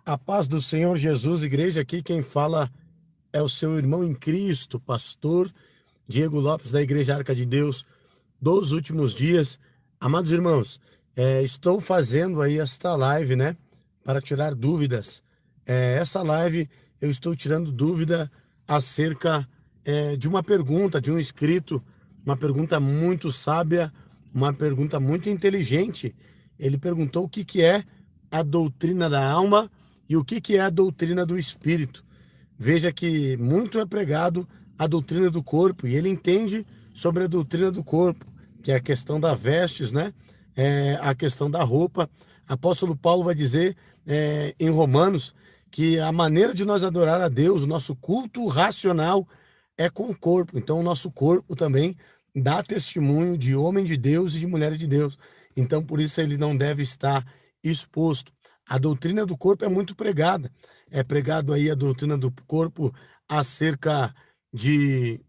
A paz do Senhor Jesus, igreja, aqui quem fala é o seu irmão em Cristo, pastor Diego Lopes, da Igreja Arca de Deus dos últimos dias. Amados irmãos, estou fazendo aí esta live, né, para tirar dúvidas. Essa live eu estou tirando dúvida acerca de uma pergunta, de um inscrito, uma pergunta muito sábia, uma pergunta muito inteligente. Ele perguntou o que que é a doutrina da alma e o que que é a doutrina do espírito. Veja que muito é pregado a doutrina do corpo e ele entende sobre a doutrina do corpo, que é a questão da vestes, né? A questão da roupa. Apóstolo Paulo vai dizer em Romanos que a maneira de nós adorar a Deus, o nosso culto racional é com o corpo. Então o nosso corpo também dá testemunho de homem de Deus e de mulher de Deus. Então por isso ele não deve estar exposto. A doutrina do corpo é muito pregada. É pregado aí a doutrina do corpo acerca de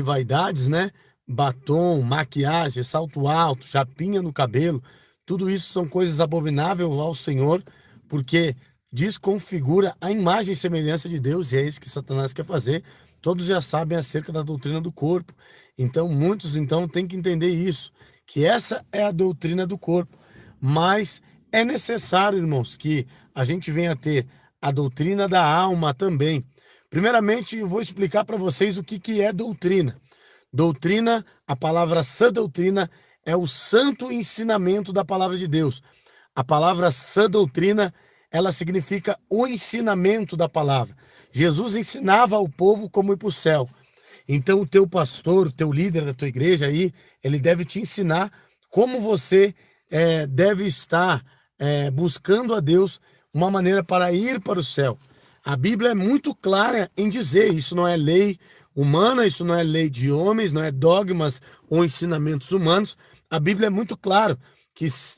vaidades, né? Batom, maquiagem, salto alto, chapinha no cabelo. Tudo isso são coisas abomináveis ao Senhor, porque desconfigura a imagem e semelhança de Deus, e é isso que Satanás quer fazer. Todos já sabem acerca da doutrina do corpo. Então, muitos têm que entender isso, que essa é a doutrina do corpo. Mas é necessário, irmãos, que a gente venha a ter a doutrina da alma também. Primeiramente, eu vou explicar para vocês o que que é doutrina. Doutrina, a palavra sã doutrina, é o santo ensinamento da palavra de Deus. A palavra sã doutrina, ela significa o ensinamento da palavra. Jesus ensinava ao povo como ir para o céu. Então, o teu pastor, o teu líder da tua igreja aí, ele deve te ensinar como você deve estar buscando a Deus uma maneira para ir para o céu. A Bíblia é muito clara em dizer, isso não é lei humana, isso não é lei de homens, não é dogmas ou ensinamentos humanos. A Bíblia é muito clara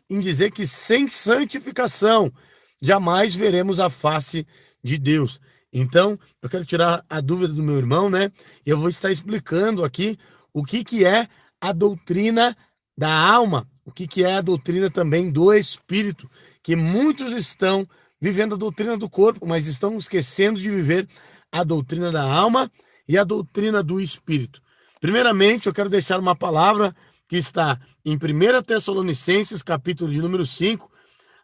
em dizer que sem santificação jamais veremos a face de Deus. Então, eu quero tirar a dúvida do meu irmão, né? E eu vou estar explicando aqui o que que é a doutrina da alma, o que que é a doutrina também do espírito, que muitos estão vivendo a doutrina do corpo, mas estão esquecendo de viver a doutrina da alma e a doutrina do espírito. Primeiramente, eu quero deixar uma palavra que está em 1 Tessalonicenses, capítulo de número 5,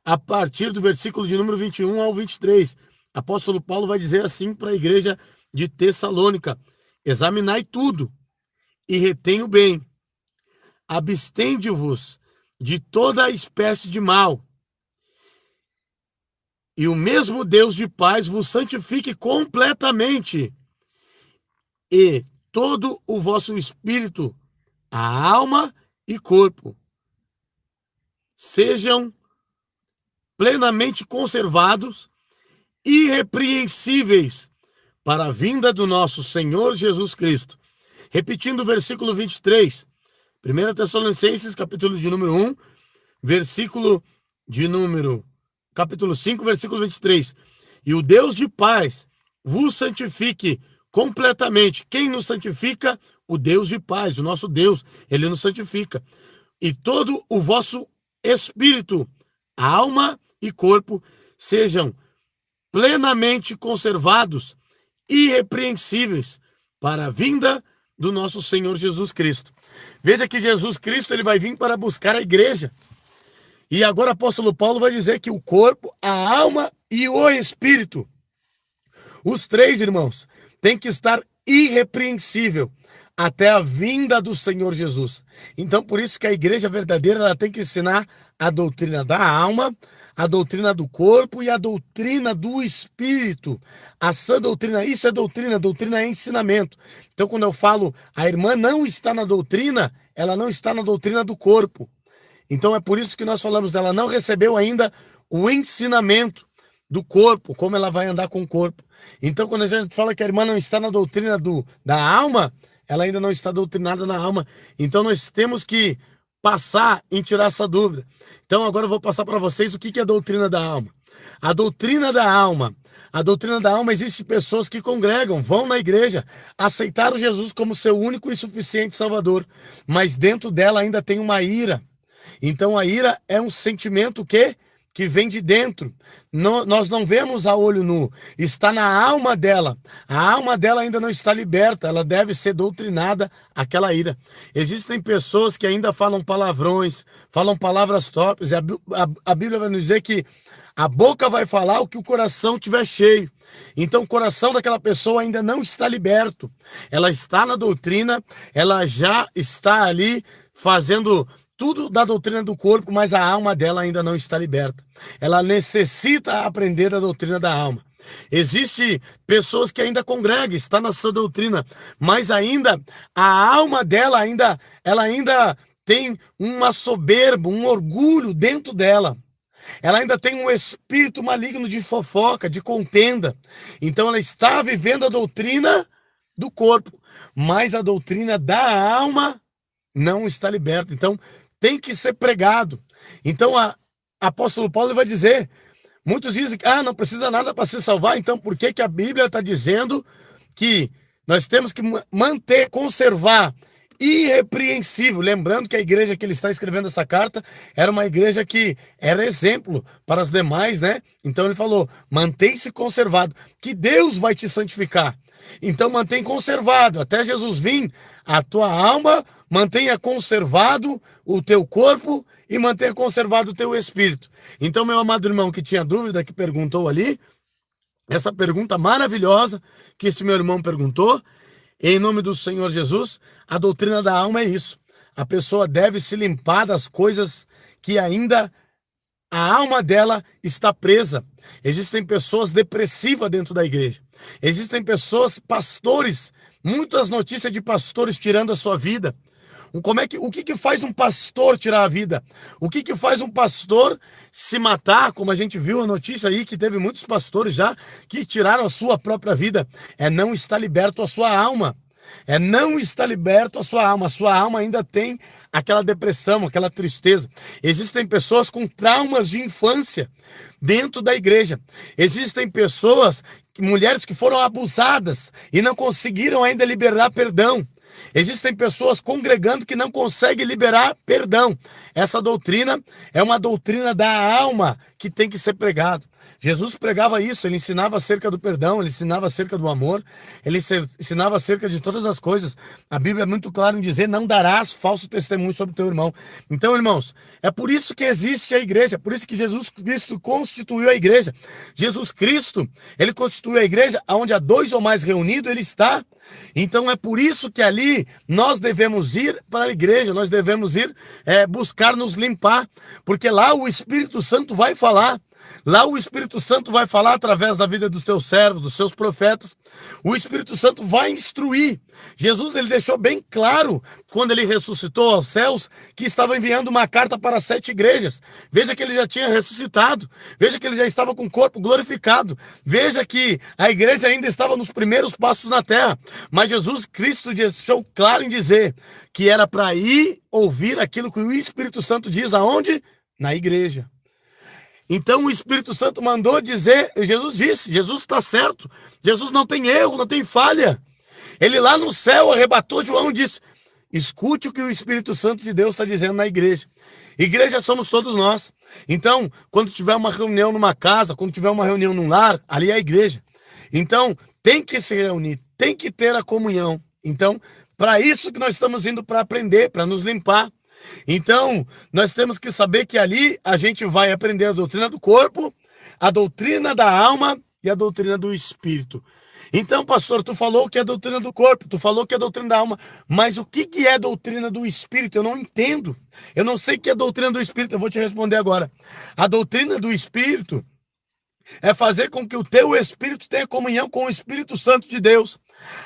a partir do versículo de número 21 ao 23. Apóstolo Paulo vai dizer assim para a igreja de Tessalônica: examinai tudo e retém o bem, abstende-vos de toda espécie de mal, e o mesmo Deus de paz vos santifique completamente, e todo o vosso espírito, a alma e corpo sejam plenamente conservados, irrepreensíveis, para a vinda do nosso Senhor Jesus Cristo. Repetindo o versículo 23, 1 Tessalonicenses, capítulo de número 1, capítulo 5, versículo 23. E o Deus de paz vos santifique completamente. Quem nos santifica? O Deus de paz, o nosso Deus, ele nos santifica. E todo o vosso espírito, alma e corpo sejam plenamente conservados, irrepreensíveis, para a vinda do nosso Senhor Jesus Cristo. Veja que Jesus Cristo ele vai vir para buscar a igreja. E agora o apóstolo Paulo vai dizer que o corpo, a alma e o espírito, os três, irmãos, tem que estar irrepreensível até a vinda do Senhor Jesus. Então, por isso que a igreja verdadeira ela tem que ensinar a doutrina da alma, a doutrina do corpo e a doutrina do espírito. A sã doutrina, isso é doutrina é ensinamento. Então, quando eu falo a irmã não está na doutrina, ela não está na doutrina do corpo. Então, é por isso que nós falamos dela não recebeu ainda o ensinamento do corpo, como ela vai andar com o corpo. Então, quando a gente fala que a irmã não está na doutrina da alma, ela ainda não está doutrinada na alma. Então, nós temos que passar em tirar essa dúvida. Então, agora eu vou passar para vocês o que é a doutrina da alma. A doutrina da alma. A doutrina da alma, existe pessoas que congregam, vão na igreja, aceitaram Jesus como seu único e suficiente Salvador, mas dentro dela ainda tem uma ira. Então, a ira é um sentimento que que vem de dentro. Nós não vemos a olho nu, está na alma dela. A alma dela ainda não está liberta, ela deve ser doutrinada àquela ira. Existem pessoas que ainda falam palavrões, falam palavras torpes, e a Bíblia vai nos dizer que a boca vai falar o que o coração tiver cheio. Então o coração daquela pessoa ainda não está liberto. Ela está na doutrina, ela já está ali fazendo tudo da doutrina do corpo, mas a alma dela ainda não está liberta. Ela necessita aprender a doutrina da alma. Existem pessoas que ainda congregam, está na sua doutrina, mas ainda a alma dela ela ainda tem uma soberba, um orgulho dentro dela. Ela ainda tem um espírito maligno de fofoca, de contenda. Então ela está vivendo a doutrina do corpo, mas a doutrina da alma não está liberta. Então tem que ser pregado. Então o apóstolo Paulo vai dizer, muitos dizem que não precisa nada para se salvar, então por que a Bíblia está dizendo que nós temos que manter, conservar irrepreensível? Lembrando que a igreja que ele está escrevendo essa carta era uma igreja que era exemplo para as demais, né? Então ele falou, mantém-se conservado, que Deus vai te santificar. Então mantém conservado, até Jesus vir, a tua alma mantenha conservado o teu corpo e mantenha conservado o teu espírito. Então, meu amado irmão que tinha dúvida, que perguntou ali, essa pergunta maravilhosa que esse meu irmão perguntou, em nome do Senhor Jesus, a doutrina da alma é isso. A pessoa deve se limpar das coisas que ainda a alma dela está presa. Existem pessoas depressivas dentro da igreja. Existem pessoas, pastores, muitas notícias de pastores tirando a sua vida. O que faz um pastor tirar a vida? O que faz um pastor se matar? Como a gente viu a notícia aí, que teve muitos pastores já que tiraram a sua própria vida. É não estar liberto a sua alma. É não estar liberto a sua alma. A sua alma ainda tem aquela depressão, aquela tristeza. Existem pessoas com traumas de infância dentro da igreja. Existem pessoas, mulheres que foram abusadas e não conseguiram ainda liberar perdão. Existem pessoas congregando que não conseguem liberar perdão. Essa doutrina é uma doutrina da alma que tem que ser pregado. Jesus pregava isso, ele ensinava acerca do perdão, ele ensinava acerca do amor, ele ensinava acerca de todas as coisas. A Bíblia é muito clara em dizer, não darás falso testemunho sobre teu irmão. Então, irmãos, é por isso que existe a igreja, por isso que Jesus Cristo constituiu a igreja. Jesus Cristo, ele constituiu a igreja onde há 2 ou mais reunidos, ele está. Então é por isso que ali nós devemos ir para a igreja, nós devemos ir buscar nos limpar, porque lá o Espírito Santo vai falar. Lá o Espírito Santo vai falar através da vida dos teus servos, dos seus profetas. O Espírito Santo vai instruir. Jesus, ele deixou bem claro, quando ele ressuscitou aos céus, que estava enviando uma carta para 7 igrejas. Veja que ele já tinha ressuscitado. Veja que ele já estava com o corpo glorificado. Veja que a igreja ainda estava nos primeiros passos na terra. Mas Jesus Cristo deixou claro em dizer que era para ir ouvir aquilo que o Espírito Santo diz aonde? Na igreja. Então o Espírito Santo mandou dizer, Jesus disse, Jesus está certo, Jesus não tem erro, não tem falha. Ele lá no céu arrebatou João e disse, escute o que o Espírito Santo de Deus está dizendo na igreja. Igreja somos todos nós. Então, quando tiver uma reunião numa casa, quando tiver uma reunião num lar, ali é a igreja. Então, tem que se reunir, tem que ter a comunhão. Então, para isso que nós estamos indo para aprender, para nos limpar. Então, nós temos que saber que ali a gente vai aprender a doutrina do corpo, a doutrina da alma e a doutrina do espírito. Então, pastor, tu falou que é a doutrina do corpo, tu falou que é a doutrina da alma, mas o que é a doutrina do espírito? Eu não entendo. Eu não sei o que é a doutrina do espírito, eu vou te responder agora. A doutrina do espírito é fazer com que o teu espírito tenha comunhão com o Espírito Santo de Deus.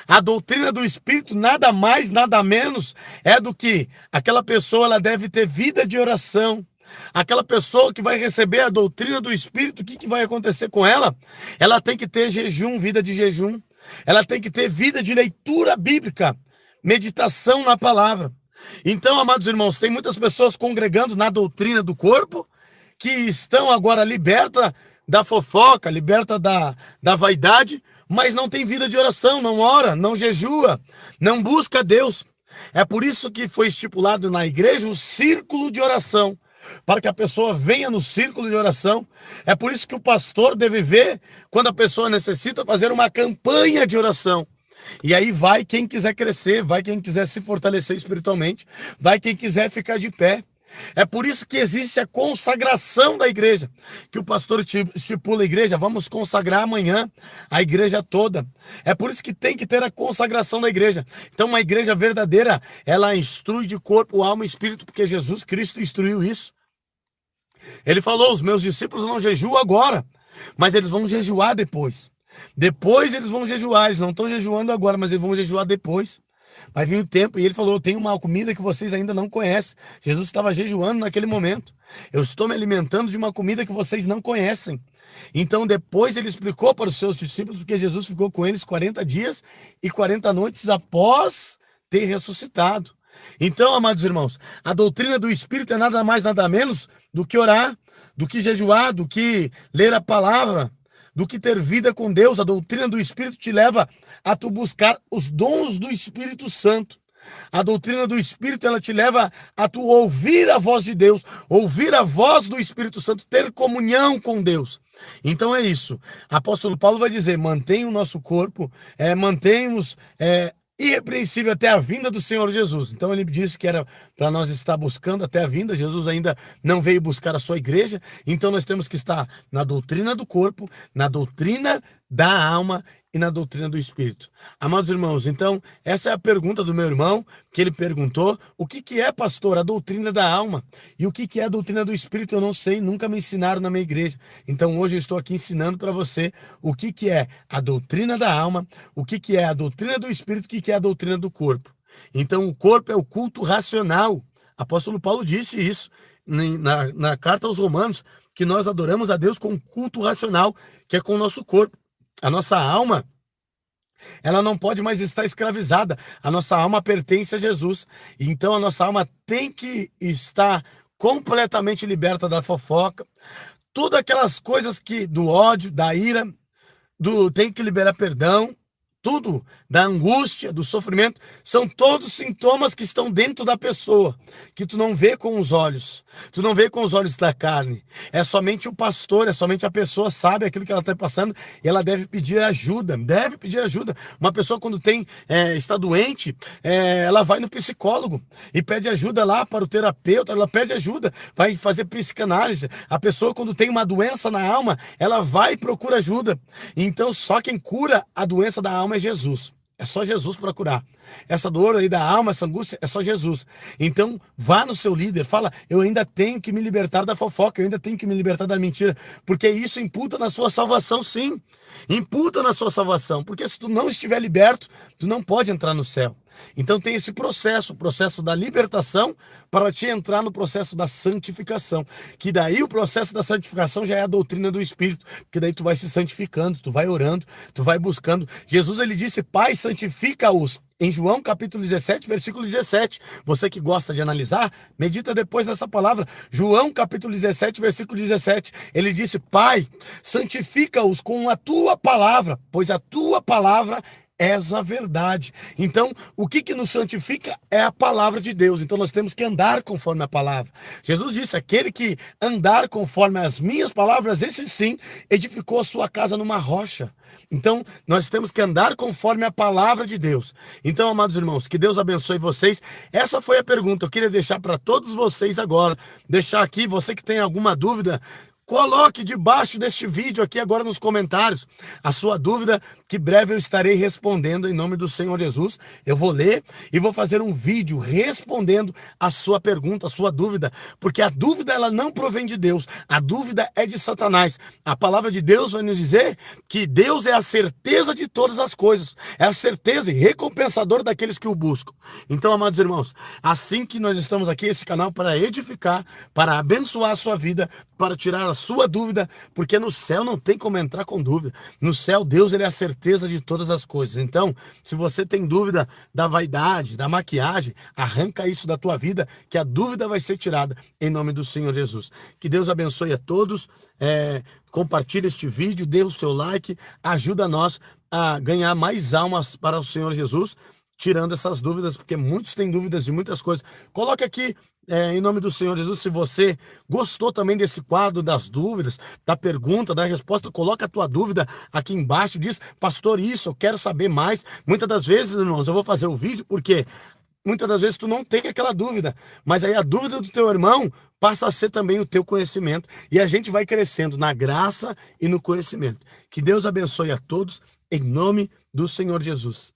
A doutrina do Espírito nada mais, nada menos é do que aquela pessoa, ela deve ter vida de oração. Aquela pessoa que vai receber a doutrina do Espírito, o que vai acontecer com ela? Ela tem que ter jejum, vida de jejum. Ela tem que ter vida de leitura bíblica, meditação na palavra. Então, amados irmãos, tem muitas pessoas congregando na doutrina do corpo, que estão agora libertas da fofoca, libertas da vaidade, mas não tem vida de oração, não ora, não jejua, não busca Deus. É por isso que foi estipulado na igreja o círculo de oração. para que a pessoa venha no círculo de oração. É por isso que o pastor deve ver quando a pessoa necessita fazer uma campanha de oração. E aí vai quem quiser crescer, vai quem quiser se fortalecer espiritualmente, vai quem quiser ficar de pé. É por isso que existe a consagração da igreja, que o pastor estipula a igreja, vamos consagrar amanhã a igreja toda. É por isso que tem que ter a consagração da igreja. Então uma igreja verdadeira, ela instrui de corpo, alma e espírito, porque Jesus Cristo instruiu isso. Ele falou, os meus discípulos não jejuam agora, mas eles vão jejuar depois. Depois eles vão jejuar, eles não estão jejuando agora, mas eles vão jejuar depois. Vai vir o tempo, e ele falou, eu tenho uma comida que vocês ainda não conhecem. Jesus estava jejuando naquele momento. Eu estou me alimentando de uma comida que vocês não conhecem. Então depois ele explicou para os seus discípulos, porque Jesus ficou com eles 40 dias e 40 noites após ter ressuscitado. Então, amados irmãos, a doutrina do Espírito é nada mais, nada menos do que orar, do que jejuar, do que ler a palavra, do que ter vida com Deus. A doutrina do Espírito te leva a tu buscar os dons do Espírito Santo. A doutrina do Espírito, ela te leva a tu ouvir a voz de Deus, ouvir a voz do Espírito Santo, ter comunhão com Deus. Então é isso. Apóstolo Paulo vai dizer, mantenha o nosso corpo, mantenhamos irrepreensível até a vinda do Senhor Jesus. Então ele disse que era para nós estar buscando até a vinda. Jesus ainda não veio buscar a sua igreja, então nós temos que estar na doutrina do corpo, na doutrina da alma e na doutrina do Espírito. Amados irmãos, então essa é a pergunta do meu irmão, que ele perguntou, o que é, pastor, a doutrina da alma? E o que é a doutrina do Espírito? Eu não sei, nunca me ensinaram na minha igreja. Então hoje eu estou aqui ensinando para você o que é a doutrina da alma, o que é a doutrina do Espírito, o que é a doutrina do corpo. Então o corpo é o culto racional. Apóstolo Paulo disse isso na carta aos Romanos, que nós adoramos a Deus com culto racional, que é com o nosso corpo. A nossa alma, ela não pode mais estar escravizada. A nossa alma pertence a Jesus. Então a nossa alma tem que estar completamente liberta da fofoca. Todas aquelas coisas do ódio, da ira, tem que liberar perdão. Tudo, da angústia, do sofrimento, são todos sintomas que estão dentro da pessoa, que tu não vê com os olhos, tu não vê com os olhos da carne. É somente o pastor, é somente a pessoa sabe aquilo que ela está passando e ela deve pedir ajuda, Uma pessoa quando está doente, ela vai no psicólogo e pede ajuda lá para o terapeuta, ela pede ajuda, vai fazer psicanálise. A pessoa quando tem uma doença na alma, ela vai e procura ajuda. Então só quem cura a doença da alma é Jesus. É só Jesus para curar. Essa dor aí da alma, essa angústia, é só Jesus. Então, vá no seu líder, fala, eu ainda tenho que me libertar da fofoca, eu ainda tenho que me libertar da mentira, porque isso imputa na sua salvação, sim. Imputa na sua salvação, porque se tu não estiver liberto, tu não pode entrar no céu. Então tem esse processo, o processo da libertação, para te entrar no processo da santificação, que daí o processo da santificação já é a doutrina do Espírito, porque daí tu vai se santificando, tu vai orando, tu vai buscando. Jesus, ele disse, Pai, santifica-os. Em João capítulo 17, versículo 17, você que gosta de analisar, medita depois nessa palavra. João capítulo 17, versículo 17, ele disse, Pai, santifica-os com a tua palavra, pois a tua palavra és a verdade. Então, o que nos santifica é a palavra de Deus. Então, nós temos que andar conforme a palavra. Jesus disse, aquele que andar conforme as minhas palavras, esse sim, edificou a sua casa numa rocha. Então, nós temos que andar conforme a palavra de Deus. Então, amados irmãos, que Deus abençoe vocês. Essa foi a pergunta. Eu queria deixar para todos vocês agora, deixar aqui, você que tem alguma dúvida, coloque debaixo deste vídeo aqui agora nos comentários a sua dúvida, que breve eu estarei respondendo em nome do Senhor Jesus. Eu vou ler e vou fazer um vídeo respondendo a sua pergunta, a sua dúvida, porque a dúvida ela não provém de Deus, a dúvida é de Satanás. A palavra de Deus vai nos dizer que Deus é a certeza de todas as coisas, é a certeza e recompensador daqueles que o buscam. Então, amados irmãos, assim que nós estamos aqui, esse canal para edificar, para abençoar a sua vida, para tirar a sua dúvida, porque no céu não tem como entrar com dúvida. No céu, Deus ele é a certeza de todas as coisas. Então, se você tem dúvida da vaidade, da maquiagem, arranca isso da tua vida, que a dúvida vai ser tirada em nome do Senhor Jesus. Que Deus abençoe a todos. Compartilhe este vídeo, dê o seu like, ajuda nós a ganhar mais almas para o Senhor Jesus, tirando essas dúvidas, porque muitos têm dúvidas de muitas coisas. Coloque aqui em nome do Senhor Jesus, se você gostou também desse quadro das dúvidas, da pergunta, da resposta, coloca a tua dúvida aqui embaixo, diz, pastor, isso, eu quero saber mais. Muitas das vezes, irmãos, eu vou fazer o vídeo porque muitas das vezes tu não tem aquela dúvida, mas aí a dúvida do teu irmão passa a ser também o teu conhecimento, e a gente vai crescendo na graça e no conhecimento. Que Deus abençoe a todos, em nome do Senhor Jesus.